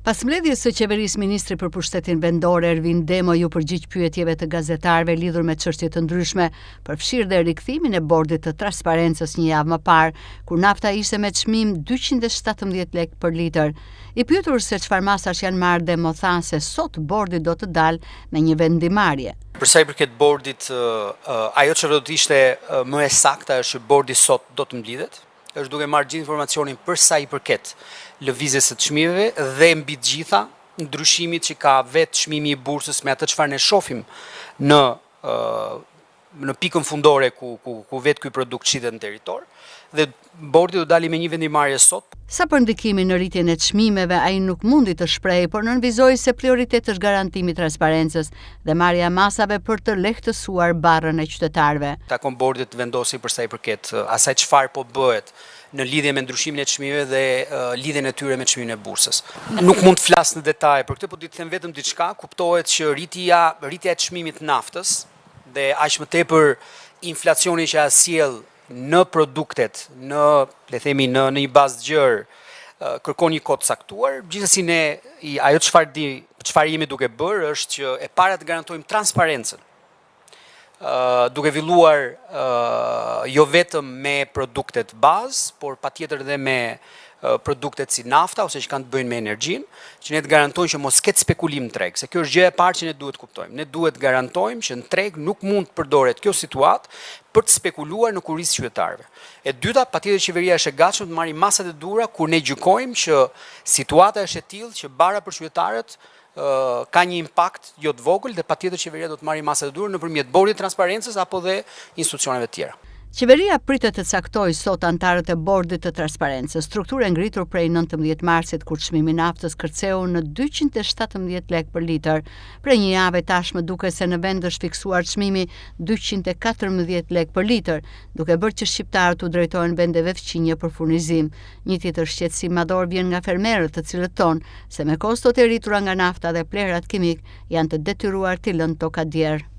Pas mbledhjes së qeverisë, ministri për pushtetin vendor Ervin Demo ju përgjigj pyetjeve të gazetarëve lidhur me çështje të ndryshme, përfshirë dhe rikthimin e bordit të transparencës një javë më parë, kur nafta ishte me çmim 217 lekë për litër. I pyetur se çfarë masash janë marrë, Demo tha se sot bordi do të dalë me një vendimarrje. Për sa i përket bordit, ajo që do të ishte më e sakta është që bordi sot do të mblidhet, është duke marrë gjithë informacionin për sa i përket lëvizjes së çmimeve dhe mbi të gjitha ndryshimit që ka vetë çmimi i bursës me atë çfarë ne shohim në pikën fundore ku vetë ky produkt shitet në territor, dhe bordi do dali me një vendimarrje sot. Sa për ndikimin në rritjen e çmimeve, ai nuk mundi të shprehej, por nënvizoi se prioritet është garantimi i transparencës dhe marrja e masave për të lehtësuar barrën e qytetarëve. Takon bordi të vendosi për sa i përket asaj çfarë po bëhet në lidhje me ndryshimin e çmimeve dhe lidhjen e tyre me çmimin e bursës. Nuk mund të flas në detaj për këtë, por do të them vetëm diçka, kuptohet që rritja e çmimit të naftës dhe aq më tepër inflacioni që sjell në produktet, le themi në një bazë gjër, kërkon një kod saktuar. Gjithsesi ne ajo çfarë jemi duke bërë është që e para të garantojmë transparencën, duke filluar jo vetëm me produktet bazë, por patjetër edhe me produktet si nafta ose që kanë të bëjnë me energjinë, që ne të garantojmë që mos ketë spekulim në treg, se kjo është gjë e parë që ne duhet kuptojmë. Ne duhet garantojmë që në treg nuk mund të përdoret kjo situatë për të spekuluar në kurrizë qytetarëve. E dyta, patjetër qeveria është e gatshme të marrë masat e duhura kur ne gjykojmë që situata është e tillë që bara për qytetarët ka një impakt jo të vogël, dhe patjetër qeveria do të marrë masat e duhura nëpërmjet bordit të transparencës apo dhe institucioneve të tjera. Qeveria pritet të caktojë sot antarët e bordit të transparencës, strukturë ngritur prej 19 marsit kur çmimi i naftës kërceu në 217 lekë për litër. Prej një jave tashmë duket se në vend është fiksuar çmimi 214 lekë për litër, duke bërë që shqiptarët u drejtohen vendeve fqinje për furnizim. Një tjetër shqetësim madhor vjen nga fermerët, të cilët thonë se me kostot e rritura nga nafta dhe plerat kimik janë të detyruar të lënë toka djerë.